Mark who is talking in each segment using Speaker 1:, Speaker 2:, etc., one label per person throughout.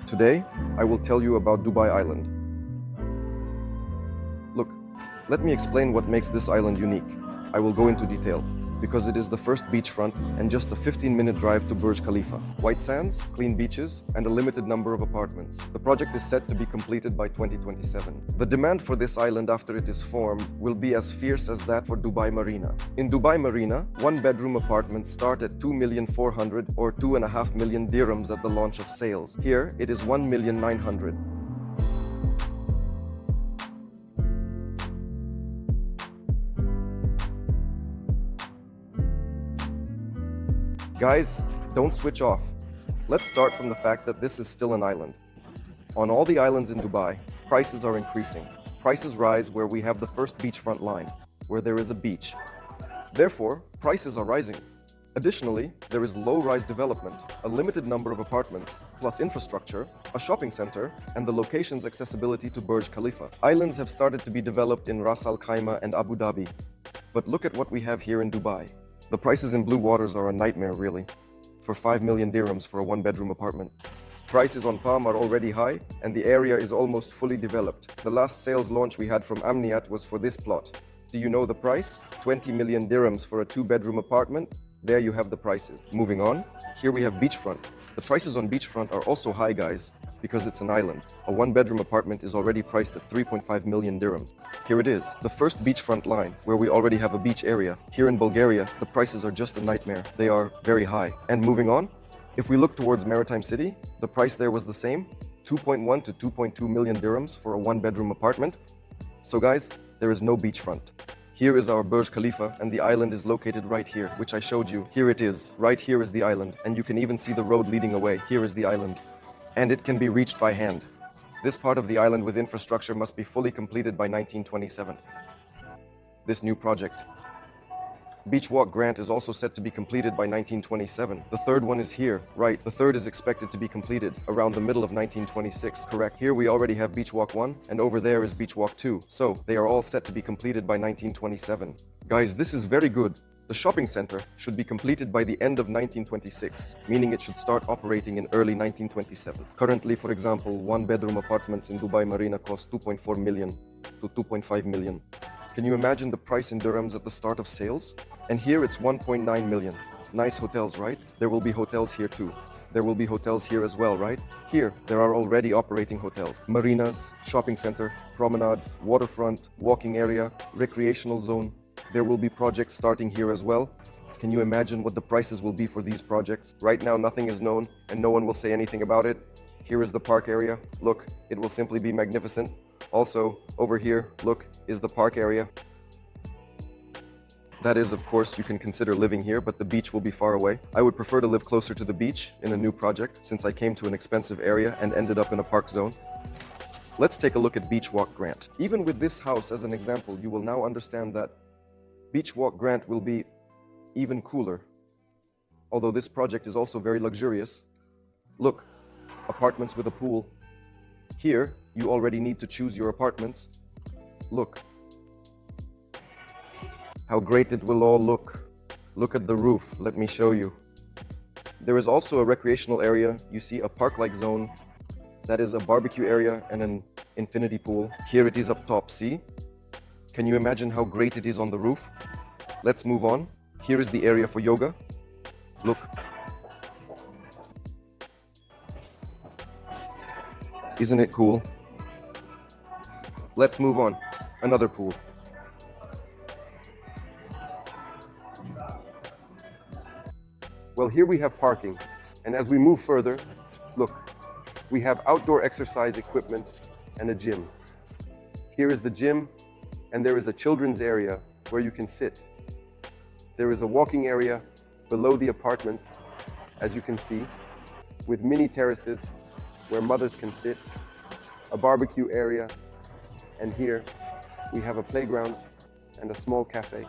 Speaker 1: Today, I will tell you about Dubai Island. Look, let me explain what makes this island unique. I will go into detail, because it is the first beachfront and just a 15-minute drive to Burj Khalifa. White sands, clean beaches, and a limited number of apartments. The project is set to be completed by 2027. The demand for this island after it is formed will be as fierce as that for Dubai Marina. In Dubai Marina, one-bedroom apartments start at 2,400,000 or 2.5 million dirhams at the launch of sales. Here, it is 1,900,000. Guys, don't switch off. Let's start from the fact that this is still an island. On all the islands in Dubai, prices are increasing. Prices rise where we have the first beachfront line, where there is a beach. Therefore, prices are rising. Additionally, there is low-rise development, a limited number of apartments, plus infrastructure, a shopping center, and the location's accessibility to Burj Khalifa. Islands have started to be developed in Ras Al Khaimah and Abu Dhabi. But look at what we have here in Dubai. The prices in blue waters are a nightmare, really. For 5 million dirhams for a one-bedroom apartment. Prices on Palm are already high, and the area is almost fully developed. The last sales launch we had from Amniat was for this plot. Do you know the price? 20 million dirhams for a two-bedroom apartment. There you have the prices. Moving on, here we have beachfront. The prices on beachfront are also high, guys, because it's an island. A one-bedroom apartment is already priced at 3.5 million dirhams. Here it is, the first beachfront line, where we already have a beach area. Here in Bulgaria, the prices are just a nightmare. They are very high. And moving on, if we look towards Maritime City, the price there was the same, 2.1 to 2.2 million dirhams for a one-bedroom apartment. So guys, there is no beachfront. Here is our Burj Khalifa, and the island is located right here, which I showed you. Here it is. Right here is the island, and you can even see the road leading away. Here is the island. And it can be reached by hand. This part of the island with infrastructure must be fully completed by 1927. This new project. Beachwalk Grant is also set to be completed by 1927. The third one is here, right. The third is expected to be completed around the middle of 1926, correct. Here we already have Beachwalk 1, and over there is Beachwalk 2. So, they are all set to be completed by 1927. Guys, this is very good. The shopping center should be completed by the end of 1926, meaning it should start operating in early 1927. Currently, for example, one-bedroom apartments in Dubai Marina cost 2.4 million to 2.5 million. Can you imagine the price in dirhams at the start of sales? And here it's 1.9 million. Nice hotels, right? There will be hotels here too. There will be hotels here as well, right? Here, there are already operating hotels. Marinas, shopping center, promenade, waterfront, walking area, recreational zone. There will be projects starting here as well. Can you imagine what the prices will be for these projects? Right now, nothing is known, and no one will say anything about it. Here is the park area. Look, it will simply be magnificent. Also, over here, look, is the park area. That is, of course, you can consider living here, but the beach will be far away. I would prefer to live closer to the beach in a new project, since I came to an expensive area and ended up in a park zone. Let's take a look at Beachwalk Grant. Even with this house as an example, you will now understand that Beachwalk Grant will be even cooler. Although this project is also very luxurious. Look, apartments with a pool. Here, you already need to choose your apartments. Look. How great it will all look. Look at the roof, let me show you. There is also a recreational area. You see a park-like zone. That is a barbecue area and an infinity pool. Here it is up top, see? Can you imagine how great it is on the roof? Let's move on. Here is the area for yoga. Look. Isn't it cool? Let's move on. Another pool. Well, here we have parking. And as we move further, look, we have outdoor exercise equipment and a gym. Here is the gym. And there is a children's area where you can sit. There is a walking area below the apartments, as you can see, with mini terraces where mothers can sit, a barbecue area, and here we have a playground and a small cafe.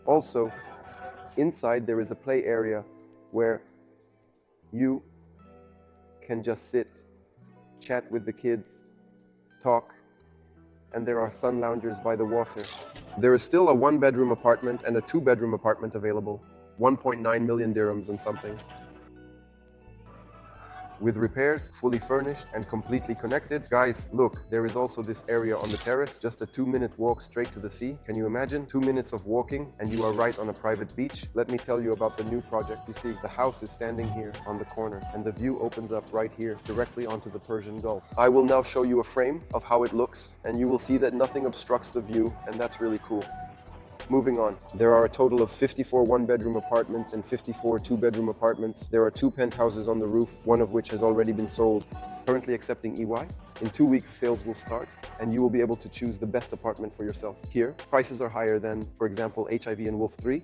Speaker 1: Also, inside there is a play area where you can just sit, chat with the kids, talk, and there are sun loungers by the water. There is still a one-bedroom apartment and a two-bedroom apartment available, 1.9 million dirhams and something. with repairs, fully furnished and completely connected. Guys, look, there is also this area on the terrace, just a 2-minute walk straight to the sea. Can you imagine? 2 minutes of walking and you are right on a private beach. Let me tell you about the new project. You see, the house is standing here on the corner and the view opens up right here directly onto the Persian Gulf. I will now show you a frame of how it looks and you will see that nothing obstructs the view, and that's really cool. Moving on, there are a total of 54 one-bedroom apartments and 54 two-bedroom apartments. There are 2 penthouses on the roof, one of which has already been sold. Currently accepting EY. In 2 weeks, sales will start, and you will be able to choose the best apartment for yourself. Here, prices are higher than, for example, HIV and Wolf 3.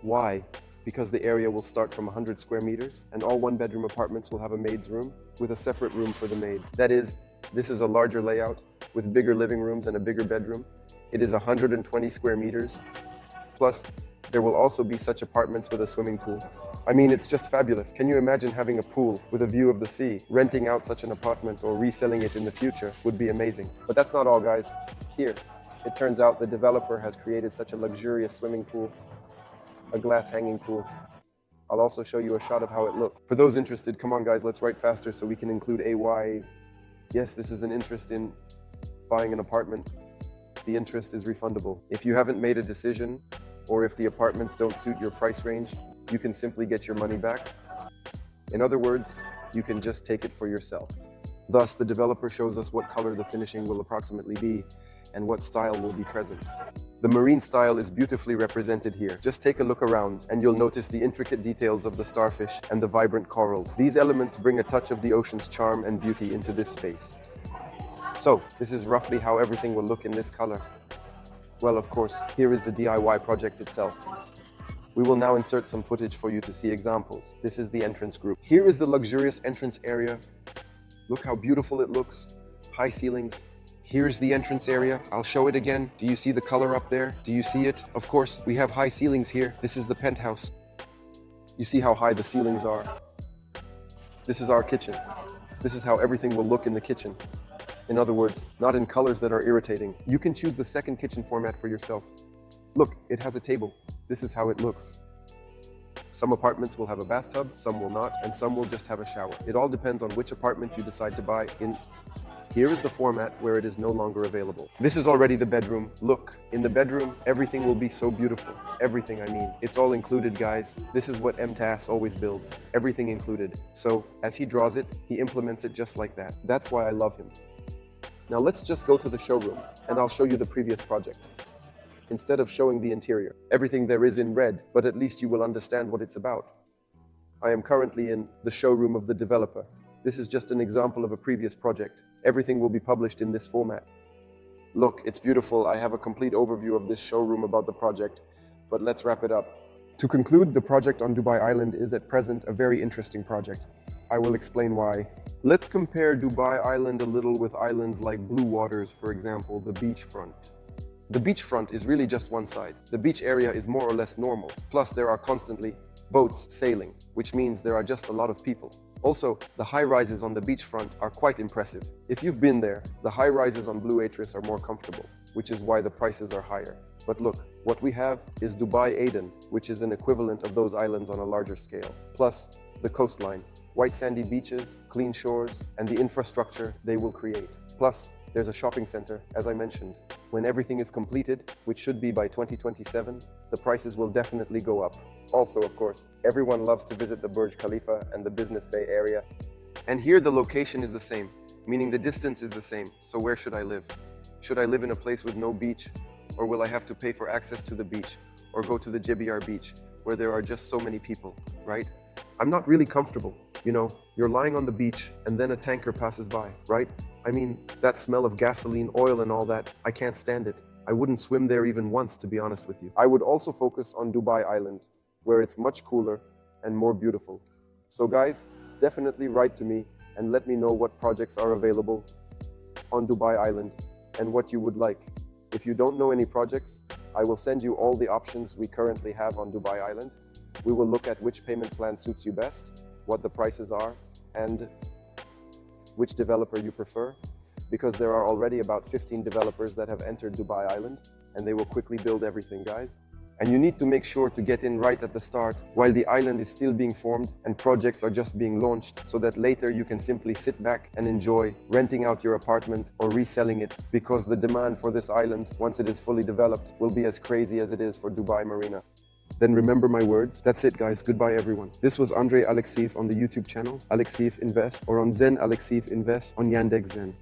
Speaker 1: Why? Because the area will start from 100 square meters, and all one-bedroom apartments will have a maid's room with a separate room for the maid. That is, this is a larger layout with bigger living rooms and a bigger bedroom. It is 120 square meters. Plus, there will also be such apartments with a swimming pool. I mean, it's just fabulous. Can you imagine having a pool with a view of the sea? Renting out such an apartment or reselling it in the future would be amazing. But that's not all, guys. Here, it turns out the developer has created such a luxurious swimming pool, a glass hanging pool. I'll also show you a shot of how it looks. For those interested, come on guys, let's write faster so we can include AY. Yes, this is an interest in buying an apartment. The interest is refundable. If you haven't made a decision, or if the apartments don't suit your price range, you can simply get your money back. In other words, you can just take it for yourself. Thus, the developer shows us what color the finishing will approximately be and what style will be present. The marine style is beautifully represented here. Just take a look around and you'll notice the intricate details of the starfish and the vibrant corals. These elements bring a touch of the ocean's charm and beauty into this space. So, this is roughly how everything will look in this color. Well, of course, here is the DIY project itself. We will now insert some footage for you to see examples. This is the entrance group. Here is the luxurious entrance area. Look how beautiful it looks. High ceilings. Here's the entrance area. I'll show it again. Do you see the color up there? Do you see it? Of course, we have high ceilings here. This is the penthouse. You see how high the ceilings are. This is our kitchen. This is how everything will look in the kitchen. In other words, not in colors that are irritating. You can choose the second kitchen format for yourself. Look, it has a table. This is how it looks. Some apartments will have a bathtub, some will not, and some will just have a shower. It all depends on which apartment you decide to buy in. Here is the format where it is no longer available. This is already the bedroom. Look, in the bedroom, everything will be so beautiful. Everything, I mean. It's all included, guys. This is what Imtiaz always builds. Everything included. So, as he draws it, he implements it just like that. That's why I love him. Now let's just go to the showroom, and I'll show you the previous projects. Instead of showing the interior, everything there is in red, but at least you will understand what it's about. I am currently in the showroom of the developer. This is just an example of a previous project. Everything will be published in this format. Look, it's beautiful. I have a complete overview of this showroom about the project, but let's wrap it up. To conclude, the project on Dubai Island is at present a very interesting project. I will explain why. Let's compare Dubai Island a little with islands like Blue Waters, for example, the beachfront. The beachfront is really just one side. The beach area is more or less normal. Plus, there are constantly boats sailing, which means there are just a lot of people. Also, the high-rises on the beachfront are quite impressive. If you've been there, the high-rises on Blue Atris are more comfortable, which is why the prices are higher. But look, what we have is Dubai Aden, which is an equivalent of those islands on a larger scale. Plus, the coastline, white sandy beaches, clean shores, and the infrastructure they will create. Plus, there's a shopping center, as I mentioned. When everything is completed, which should be by 2027, the prices will definitely go up. Also, of course, everyone loves to visit the Burj Khalifa and the Business Bay area. And here the location is the same, meaning the distance is the same. So where should I live? Should I live in a place with no beach? Or will I have to pay for access to the beach? Or go to the JBR beach, where there are just so many people, right? I'm not really comfortable. You know, you're lying on the beach and then a tanker passes by, right? I mean, that smell of gasoline, oil and all that, I can't stand it. I wouldn't swim there even once, to be honest with you. I would also focus on Dubai Island, where it's much cooler and more beautiful. So guys, definitely write to me and let me know what projects are available on Dubai Island and what you would like. If you don't know any projects, I will send you all the options we currently have on Dubai Island. We will look at which payment plan suits you best, what the prices are, and which developer you prefer, because there are already about 15 developers that have entered Dubai Island, and they will quickly build everything, guys. And you need to make sure to get in right at the start while the island is still being formed and projects are just being launched, so that later you can simply sit back and enjoy renting out your apartment or reselling it, because the demand for this island, once it is fully developed, will be as crazy as it is for Dubai Marina. Then remember my words. That's it, guys. Goodbye, everyone. This was Andre Alexiev on the YouTube channel Alexiev Invest, or on Zen Alexiev Invest on Yandex Zen.